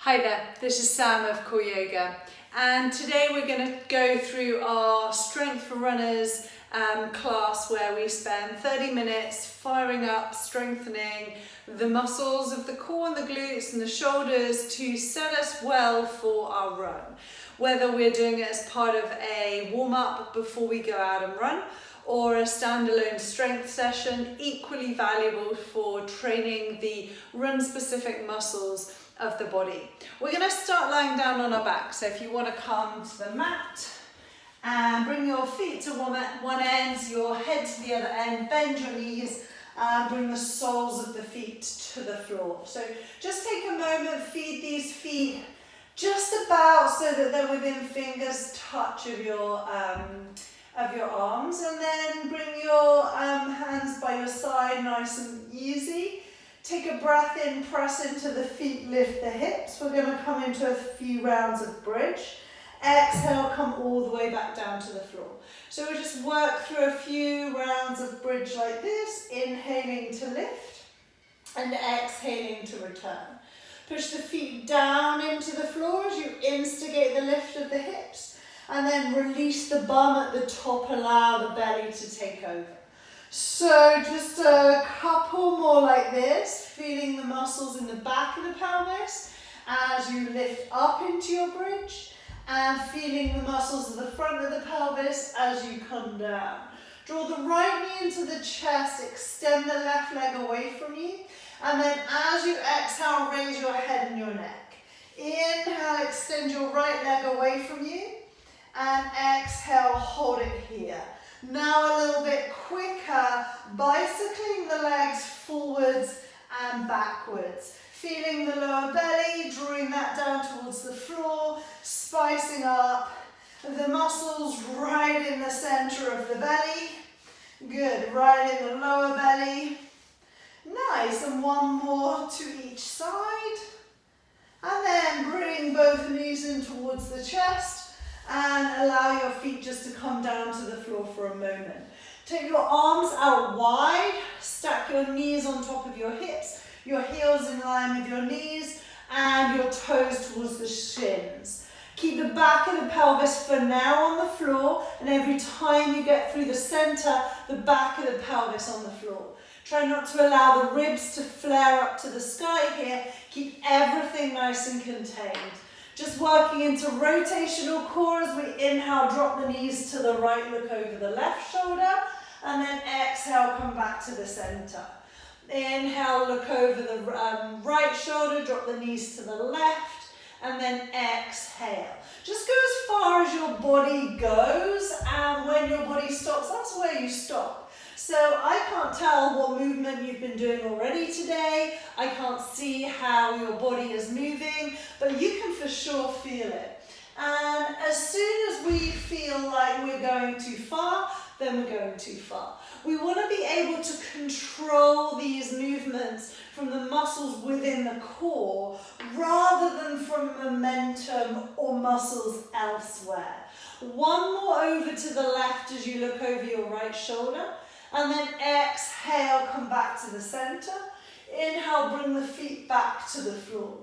Hi there, this is Sam of Core Yoga, and today we're going to go through our Strength for Runners class where we spend 30 minutes firing up, strengthening the muscles of the core and the glutes and the shoulders to set us well for our run. Whether we're doing it as part of a warm-up before we go out and run or a standalone strength session, equally valuable for training the run-specific muscles of the body. We're going to start lying down on our back, so if you want to come to the mat and bring your feet to one end, your head to the other end, bend your knees and bring the soles of the feet to the floor. So just take a moment, feed these feet just about so that they're within fingers touch of your arms, and then bring your hands by your side nice and easy. Take a breath in, press into the feet, lift the hips. We're going to come into a few rounds of bridge. Exhale, come all the way back down to the floor. So we'll just work through a few rounds of bridge like this, inhaling to lift and exhaling to return. Push the feet down into the floor as you instigate the lift of the hips, and then release the bum at the top, allow the belly to take over. So just a couple more like this, feeling the muscles in the back of the pelvis as you lift up into your bridge, and feeling the muscles of the front of the pelvis as you come down. Draw the right knee into the chest, extend the left leg away from you, and then as you exhale, raise your head and your neck. Inhale, extend your right leg away from you, and exhale, hold it here. Now a little bit quicker, bicycling the legs forwards and backwards. Feeling the lower belly, drawing that down towards the floor, spicing up the muscles right in the center of the belly. Good, right in the lower belly. Nice, and one more to each side. And then bring both knees in towards the chest. And allow your feet just to come down to the floor for a moment. Take your arms out wide, stack your knees on top of your hips, your heels in line with your knees, and your toes towards the shins. Keep the back of the pelvis for now on the floor, and every time you get through the center, the back of the pelvis on the floor. Try not to allow the ribs to flare up to the sky here. Keep everything nice and contained. Just working into rotational core as we inhale, drop the knees to the right, look over the left shoulder, and then exhale, come back to the center. Inhale, look over the right shoulder, drop the knees to the left, and then exhale. Just go as far as your body goes, and when your body stops, that's where you stop. So I can't tell what movement you've been doing already today. I can't see how your body is moving, but you can for sure feel it. And as soon as we feel like we're going too far, then we're going too far. We want to be able to control these movements from the muscles within the core rather than from momentum or muscles elsewhere. One more over to the left as you look over your right shoulder. And then exhale, come back to the center. Inhale, bring the feet back to the floor.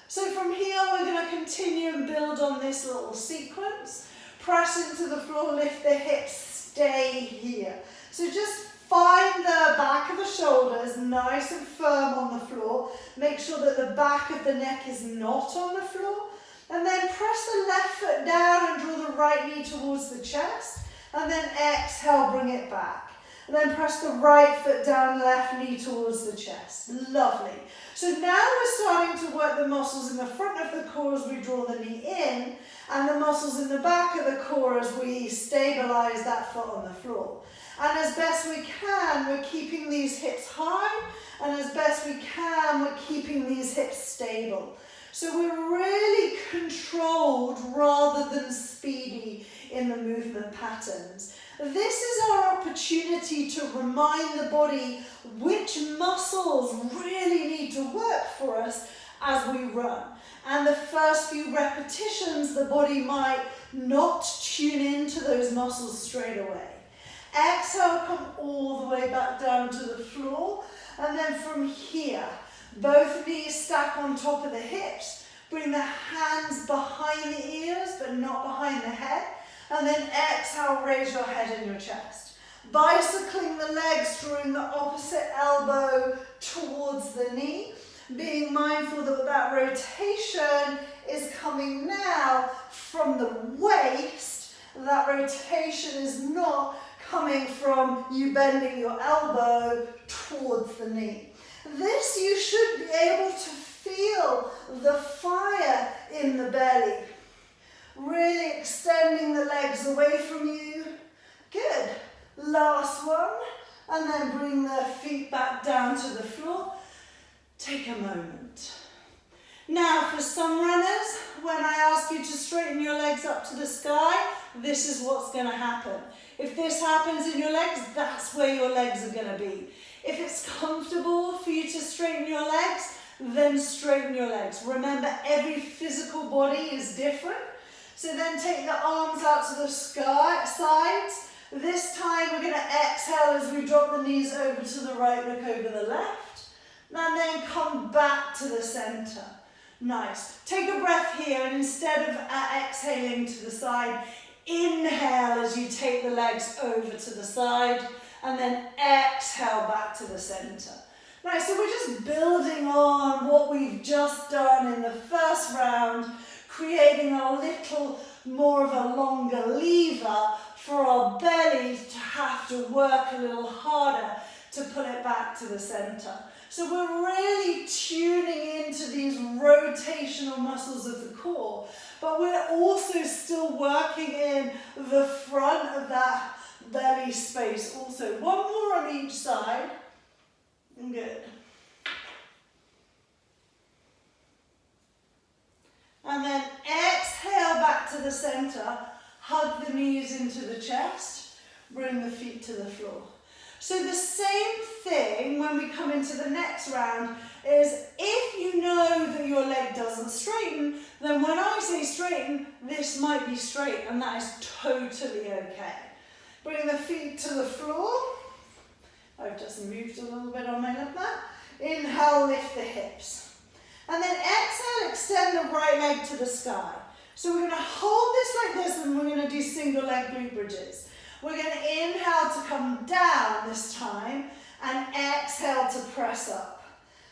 So from here, we're going to continue and build on this little sequence. Press into the floor, lift the hips, stay here. So just find the back of the shoulders nice and firm on the floor. Make sure that the back of the neck is not on the floor. And then press the left foot down and draw the right knee towards the chest. And then exhale, bring it back. And then press the right foot down, left knee towards the chest. Lovely. So now we're starting to work the muscles in the front of the core as we draw the knee in, and the muscles in the back of the core as we stabilize that foot on the floor. And as best we can, we're keeping these hips high, and as best we can, we're keeping these hips stable. So we're really controlled rather than speedy in the movement patterns. This is our opportunity to remind the body which muscles really need to work for us as we run. And the first few repetitions, the body might not tune into those muscles straight away. Exhale, come all the way back down to the floor. And then from here, both knees stack on top of the hips. Bring the hands behind the ears, but not behind the head. And then exhale, raise your head and your chest. Bicycling the legs, drawing the opposite elbow towards the knee. Being mindful that that rotation is coming now from the waist. That rotation is not coming from you bending your elbow towards the knee. This, you should be able to feel the fire in the belly. Really extending the legs away from you. Good. Last one. And then bring the feet back down to the floor. Take a moment. Now, for some runners, when I ask you to straighten your legs up to the sky, this is what's going to happen. If this happens in your legs, that's where your legs are going to be. If it's comfortable for you to straighten your legs, then straighten your legs. Remember, every physical body is different. So then take the arms out to the sides. This time we're going to exhale as we drop the knees over to the right, look over the left. And then come back to the center. Nice. Take a breath here, and instead of exhaling to the side, inhale as you take the legs over to the side, and then exhale back to the center. Right, so we're just building on what we've just done in the first round, creating a little more of a longer lever for our belly to have to work a little harder to pull it back to the center. So we're really tuning into these rotational muscles of the core, but we're also still working in the front of that belly space also. One more on each side. Good. And then exhale back to the center. Hug the knees into the chest. Bring the feet to the floor. So the same thing when we come into the next round is if you know that your leg doesn't straighten, then when I say straighten, this might be straight, and that is totally okay. Bring the feet to the floor. I've just moved a little bit on my left mat. Inhale, lift the hips. And then exhale, extend the right leg to the sky. So we're going to hold this like this, and we're going to do single leg glute bridges. We're going to inhale to come down this time, and exhale to press up.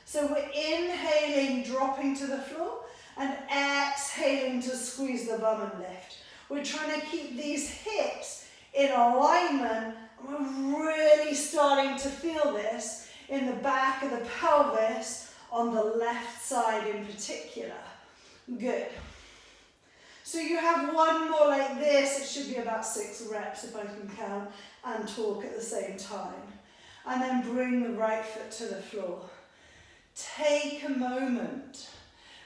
So we're inhaling, dropping to the floor, and exhaling to squeeze the bum and lift. We're trying to keep these hips in alignment. We're really starting to feel this in the back of the pelvis on the left side in particular. Good. So you have one more like this. It should be about 6 reps if I can count and talk at the same time. And then bring the right foot to the floor. Take a moment.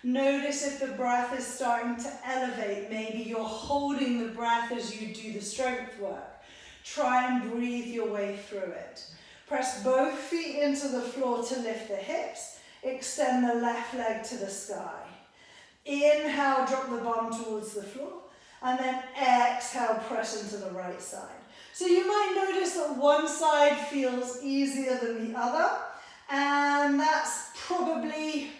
Notice if the breath is starting to elevate. Maybe you're holding the breath as you do the strength work. Try and breathe your way through it. Press both feet into the floor to lift the hips. Extend the left leg to the sky. Inhale, drop the bum towards the floor. And then exhale, press into the right side. So you might notice that one side feels easier than the other. And that's probably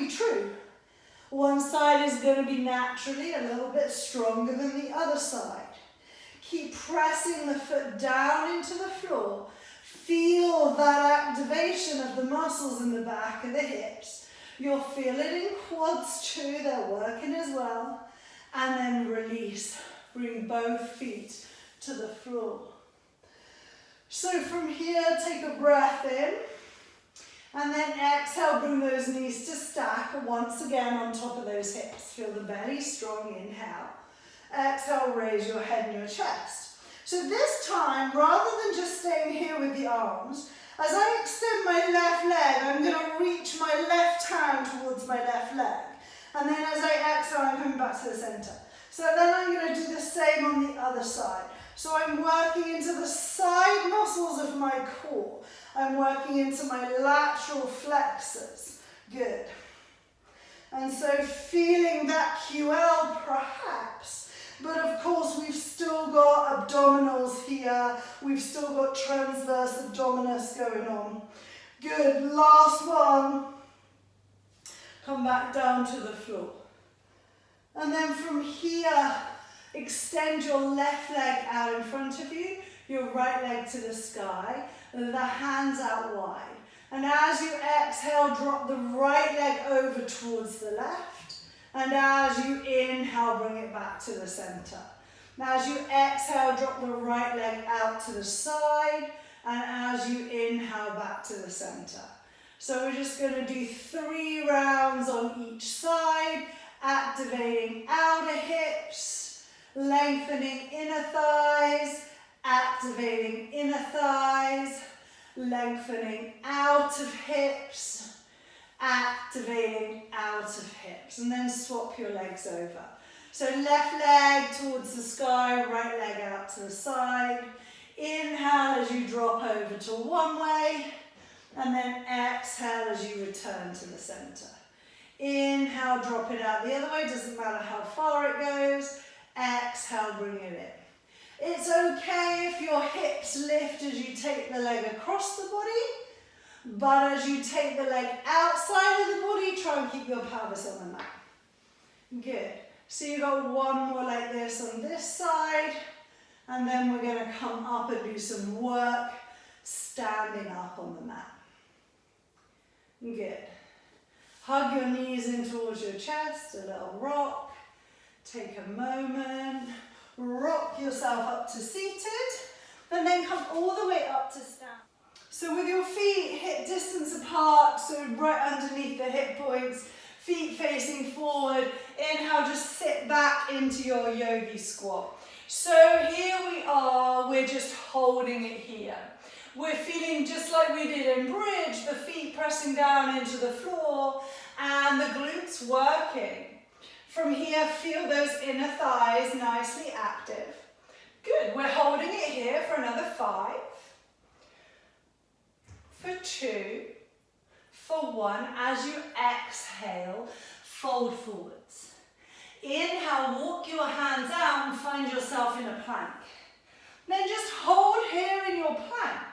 true. One side is going to be naturally a little bit stronger than the other side. Keep pressing the foot down into the floor. Feel that activation of the muscles in the back of the hips. You'll feel it in quads too, they're working as well. And then release. Bring both feet to the floor. So from here, take a breath in. And then exhale, bring those knees to stack once again on top of those hips. Feel the belly strong, inhale. Exhale, raise your head and your chest. So this time, rather than just staying here with the arms, as I extend my left leg, I'm going to reach my left hand towards my left leg. And then as I exhale, I'm coming back to the center. So then I'm going to do the same on the other side. So I'm working into the side muscles of my core. I'm working into my lateral flexors. Good. And so feeling that QL perhaps. But of course, we've still got abdominals here. We've still got transverse abdominis going on. Good. Last one. Come come back down to the floor. And then from here, extend your left leg out in front of you, your right leg to the sky, the hands out wide. And as you exhale, drop the right leg over towards the left. And as you inhale, bring it back to the center. Now as you exhale, drop the right leg out to the side. And as you inhale, back to the center. So we're just going to do 3 rounds on each side, activating outer hips, lengthening inner thighs, activating inner thighs, lengthening out of hips, activating out of hips, and then swap your legs over. So left leg towards the sky, right leg out to the side. Inhale as you drop over to one way, and then exhale as you return to the center. Inhale, drop it out the other way, doesn't matter how far it goes. Exhale, bring it in. It's okay if your hips lift as you take the leg across the body, but as you take the leg outside of the body, try and keep your pelvis on the mat. Good. So you've got one more like this on this side, and then we're going to come up and do some work standing up on the mat. Good. Hug your knees in towards your chest, a little rock. Take a moment, rock yourself up to seated, and then come all the way up to stand. So with your feet hip distance apart, so right underneath the hip points, feet facing forward, inhale, just sit back into your yogi squat. So here we are, we're just holding it here. We're feeling just like we did in bridge, the feet pressing down into the floor and the glutes working. From here, feel those inner thighs nicely active. Good, we're holding it here for another 5, for 2, for 1. As you exhale, fold forwards. Inhale, walk your hands out and find yourself in a plank. Then just hold here in your plank.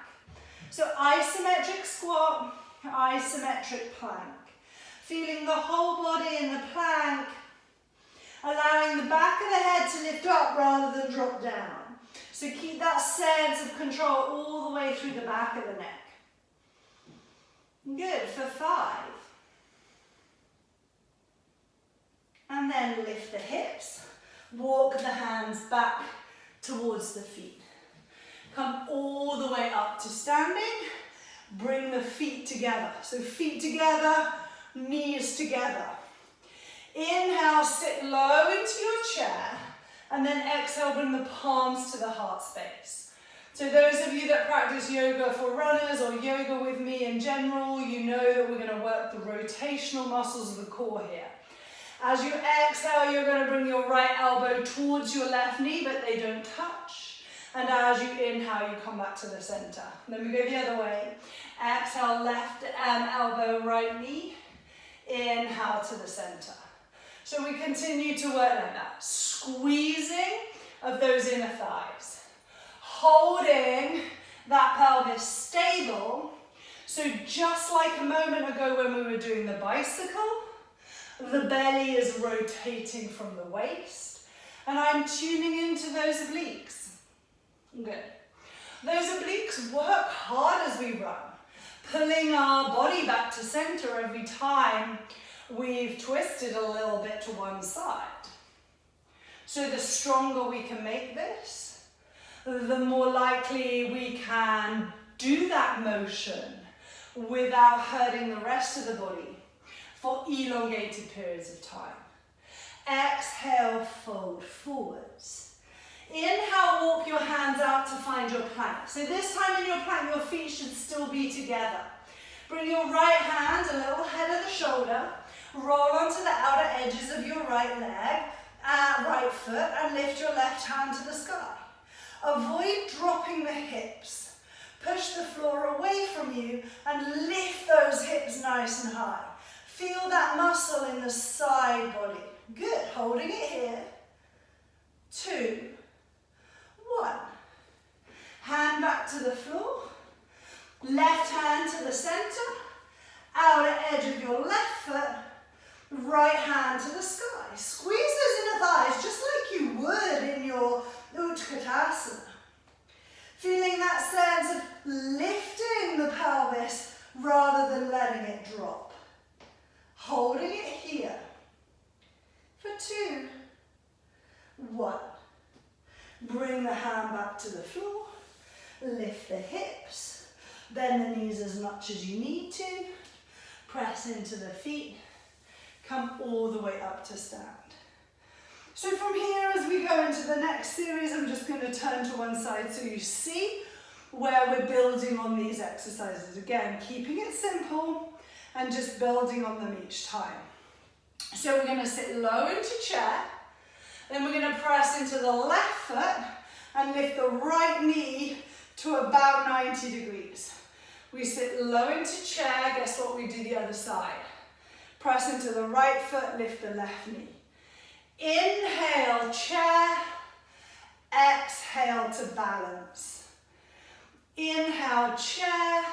So isometric squat, isometric plank. Feeling the whole body in the plank, allowing the back of the head to lift up rather than drop down. So keep that sense of control all the way through the back of the neck. Good, for 5. And then lift the hips, walk the hands back towards the feet. Come all the way up to standing, bring the feet together. So feet together, knees together. Inhale, sit low into your chair, and then exhale, bring the palms to the heart space. So those of you that practice yoga for runners or yoga with me in general, you know that we're going to work the rotational muscles of the core here. As you exhale, you're going to bring your right elbow towards your left knee, but they don't touch. And as you inhale, you come back to the center. Then we go the other way. Exhale, left elbow, right knee. Inhale to the center. So we continue to work like that. Squeezing of those inner thighs. Holding that pelvis stable. So just like a moment ago when we were doing the bicycle, the belly is rotating from the waist. And I'm tuning into those obliques. Good. Those obliques work hard as we run, pulling our body back to center every time we've twisted a little bit to one side. So the stronger we can make this, the more likely we can do that motion without hurting the rest of the body for elongated periods of time. Exhale, fold forwards. Inhale, walk your hands out to find your plank. So this time in your plank, your feet should still be together. Bring your right hand a little ahead of the shoulder. Roll onto the outer edges of your right leg, right foot, and lift your left hand to the sky. Avoid dropping the hips. Push the floor away from you and lift those hips nice and high. Feel that muscle in the side body. Good, holding it here. 2, 1. Hand back to the floor. Left hand to the center. Outer edge of your left foot. Right hand to the sky. Squeeze those inner thighs just like you would in your Utkatasana. Feeling that sense of lifting the pelvis rather than letting it drop. Holding it here. For 2, 1. Bring the hand back to the floor. Lift the hips. Bend the knees as much as you need to. Press into the feet. Come all the way up to stand. So from here, as we go into the next series, I'm just going to turn to one side so you see where we're building on these exercises. Again, keeping it simple and just building on them each time. So we're going to sit low into chair, then we're going to press into the left foot and lift the right knee to about 90 degrees. We sit low into chair, guess what, we do the other side. Press into the right foot, lift the left knee. Inhale, chair. Exhale to balance. Inhale, chair.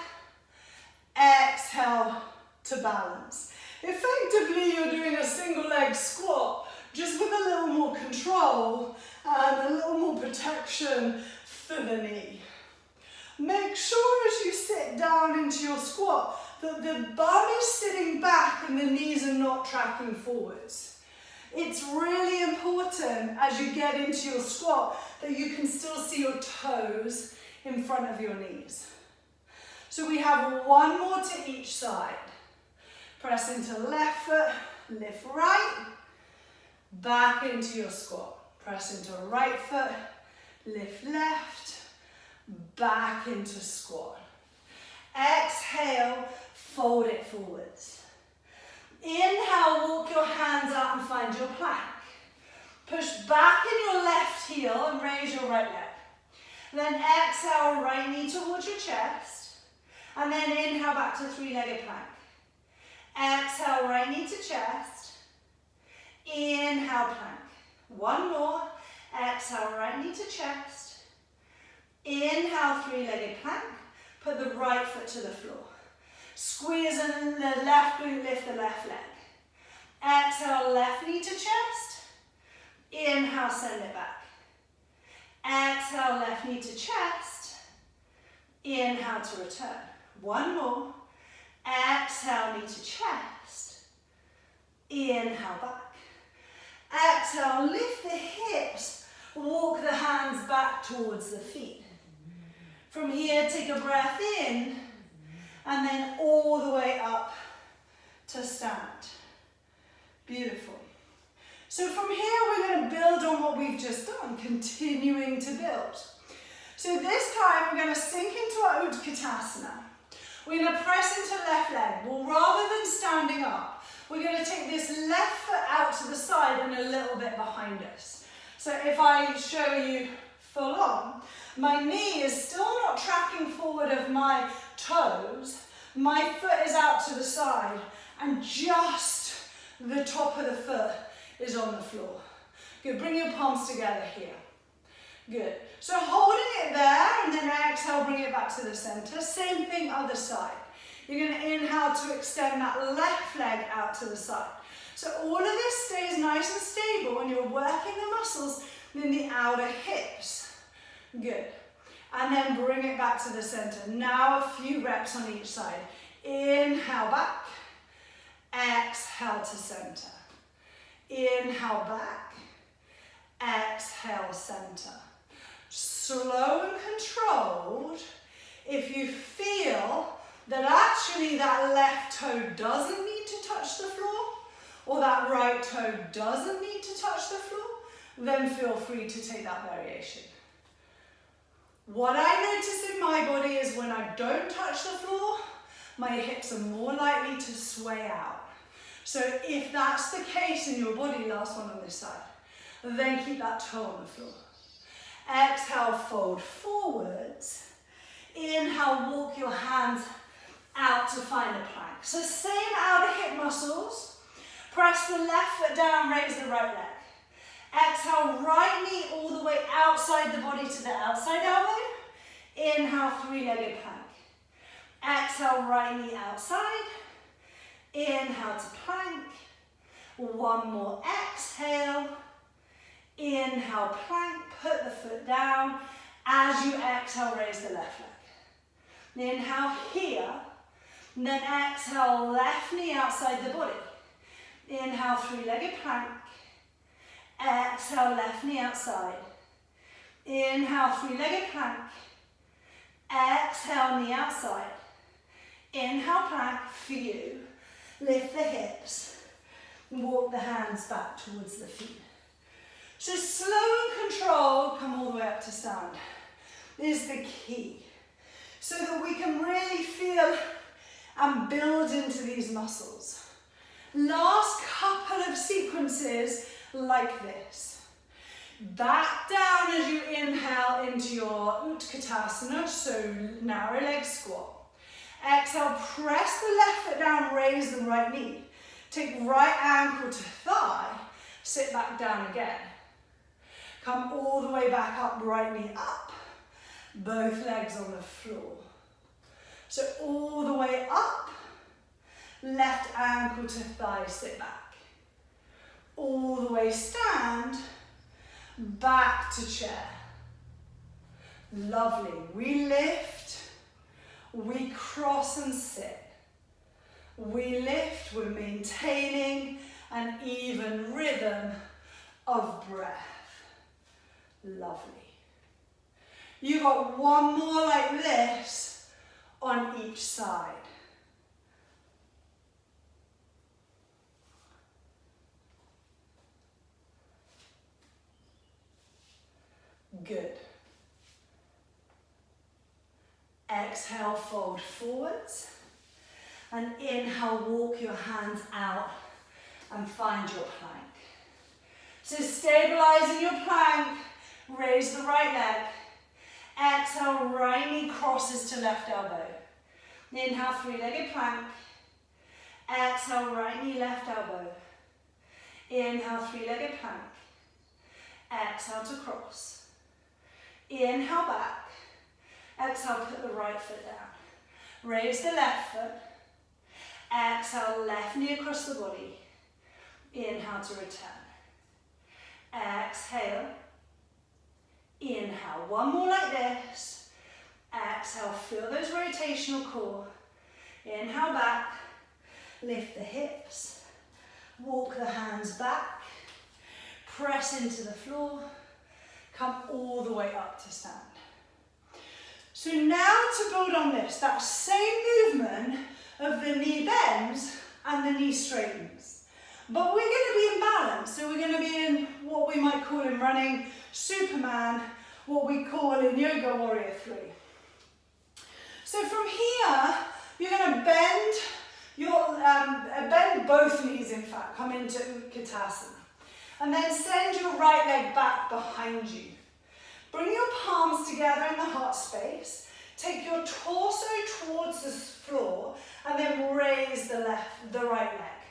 Exhale to balance. Effectively, you're doing a single leg squat, just with a little more control and a little more protection for the knee. Make sure as you sit down into your squat that the bum is sitting back and the knees are not tracking forwards. It's really important as you get into your squat that you can still see your toes in front of your knees. So we have 1 more to each side. Press into left foot, lift right, back into your squat. Press into right foot, lift left, back into squat. Exhale, fold it forwards. Inhale, walk your hands out and find your plank. Push back in your left heel and raise your right leg. Then exhale, right knee towards your chest. And then inhale back to 3-legged plank. Exhale, right knee to chest. Inhale, plank. 1 more. Exhale, right knee to chest. Inhale, 3-legged plank. Put the right foot to the floor. Squeeze in the left glute, lift the left leg. Exhale, left knee to chest. Inhale, send it back. Exhale, left knee to chest. Inhale to return. 1 more. Exhale, knee to chest. Inhale, back. Exhale, lift the hips. Walk the hands back towards the feet. From here, take a breath in. And then all the way up to stand. Beautiful. So from here, we're going to build on what we've just done, continuing to build. So this time, we're going to sink into our Utkatasana. We're going to press into left leg. Well, rather than standing up, we're going to take this left foot out to the side and a little bit behind us. So if I show you full on, my knee is still not tracking forward of my toes. My foot is out to the side and just the top of the foot is on the floor. Good, bring your palms together here. Good, so holding it there and then exhale, bring it back to the center. Same thing other side. You're going to inhale to extend that left leg out to the side. So all of this stays nice and stable when you're working the muscles in the outer hips. Good. And then bring it back to the center. Now a few reps on each side. Inhale back. Exhale to center. Inhale back. Exhale center. Slow and controlled. If you feel that actually that left toe doesn't need to touch the floor, or that right toe doesn't need to touch the floor, then feel free to take that variation. What I notice in my body is when I don't touch the floor, my hips are more likely to sway out. So if that's the case in your body, last one on this side, then keep that toe on the floor. Exhale, fold forwards. Inhale, walk your hands out to find a plank. So same outer hip muscles. Press the left foot down, raise the right leg. Exhale, right knee all the way outside the body to the outside elbow. Inhale, 3-legged plank. Exhale, right knee outside. Inhale to plank. One more, exhale. Inhale, plank, put the foot down. As you exhale, raise the left leg. Inhale here, and then exhale, left knee outside the body. Inhale, three-legged plank. Exhale, left knee outside. Inhale, three-legged plank. Exhale, knee outside. Inhale, plank for you. Lift the hips. Walk the hands back towards the feet. So slow and controlled, come all the way up to stand, is the key. So that we can really feel and build into these muscles. Last couple of sequences like this. Back down as you inhale into your Utkatasana, so narrow leg squat. Exhale, press the left foot down, raise the right knee. Take right ankle to thigh, sit back down again. Come all the way back up, right knee up. Both legs on the floor. So all the way up, left ankle to thigh, sit back. All the way stand, back to chair. Lovely. We lift, we cross and sit. We lift, we're maintaining an even rhythm of breath. Lovely. You got one more like this on each side. Good. Exhale, fold forwards. And inhale, walk your hands out and find your plank. So stabilizing your plank, raise the right leg. Exhale, right knee crosses to left elbow. Inhale, three-legged plank. Exhale, right knee, left elbow. Inhale, three-legged plank. Exhale to cross. Inhale back. Exhale, put the right foot down. Raise the left foot. Exhale, left knee across the body. Inhale to return. Exhale. Inhale. One more like this. Exhale, feel those rotational core. Inhale back. Lift the hips. Walk the hands back. Press into the floor. Come all the way up to stand. So now to build on this, that same movement of the knee bends and the knee straightens. But we're going to be in balance, so we're going to be in what we might call in running Superman, what we call in Yoga Warrior 3. So from here, you're going to bend both knees, in fact, come into Utkatasana. And then send your right leg back behind you. Bring your palms together in the heart space. Take your torso towards the floor and then raise the right leg.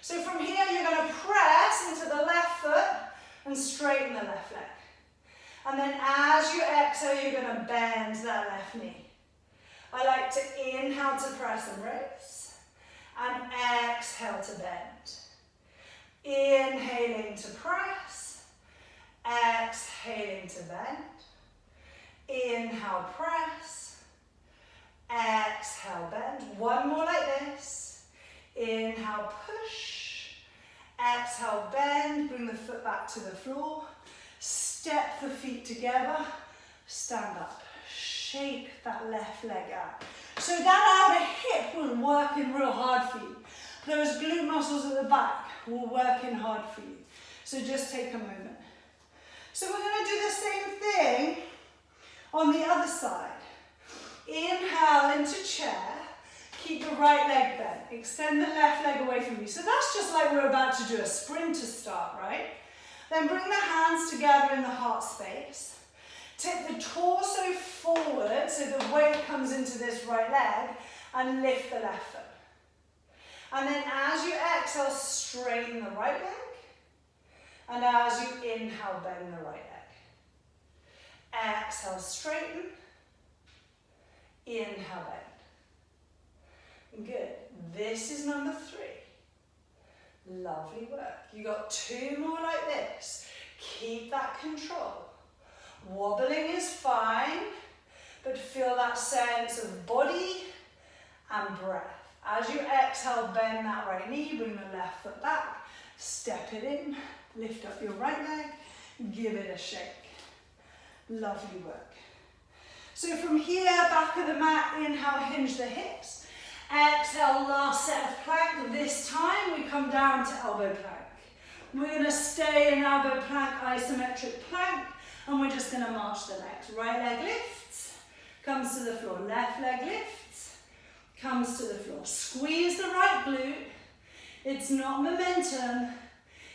So from here you're going to press into the left foot and straighten the left leg. And then as you exhale, you're going to bend that left knee. I like to inhale to press and raise and exhale to bend. Inhaling to press, exhaling to bend. Inhale, press, exhale, bend. One more like this. Inhale, push, exhale, bend. Bring the foot back to the floor. Step the feet together, stand up. Shake that left leg out. So that outer hip will work in real hard for you. Those glute muscles at the back will work in hard for you. So just take a moment. So we're going to do the same thing on the other side. Inhale into chair. Keep the right leg bent. Extend the left leg away from you. So that's just like we're about to do a sprint to start, right? Then bring the hands together in the heart space. Tip the torso forward so the weight comes into this right leg and lift the left foot. And then as you exhale, straighten the right leg. And as you inhale, bend the right leg. Exhale, straighten. Inhale, bend. Good. This is number 3. Lovely. Lovely work. You got 2 more like this. Keep that control. Wobbling is fine, but feel that sense of body and breath. As you exhale, bend that right knee, bring the left foot back, step it in, lift up your right leg, give it a shake. Lovely work. So from here, back of the mat, inhale, hinge the hips. Exhale, last set of plank. This time we come down to elbow plank. We're going to stay in elbow plank, isometric plank, and we're just going to march the legs. Right leg lifts, comes to the floor. Left leg lifts, comes to the floor. Squeeze the right glute. It's not momentum,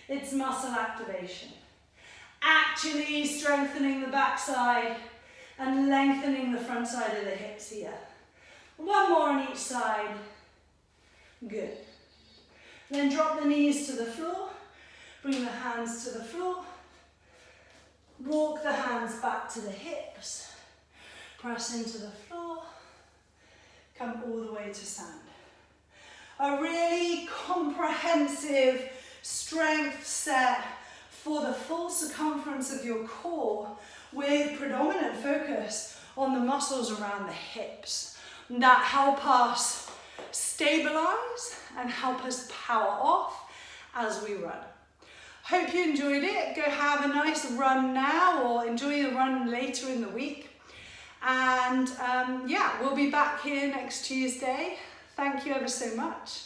it's muscle activation. Actually strengthening the backside and lengthening the front side of the hips here. 1 more on each side. Good. Then drop the knees to the floor. Bring the hands to the floor. Walk the hands back to the hips. Press into the floor. Come all the way to stand. A really comprehensive strength set for the full circumference of your core with predominant focus on the muscles around the hips that help us stabilize and help us power off as we run. Hope you enjoyed it. Go have a nice run now or enjoy the run later in the week. And yeah, we'll be back here next Tuesday. Thank you ever so much.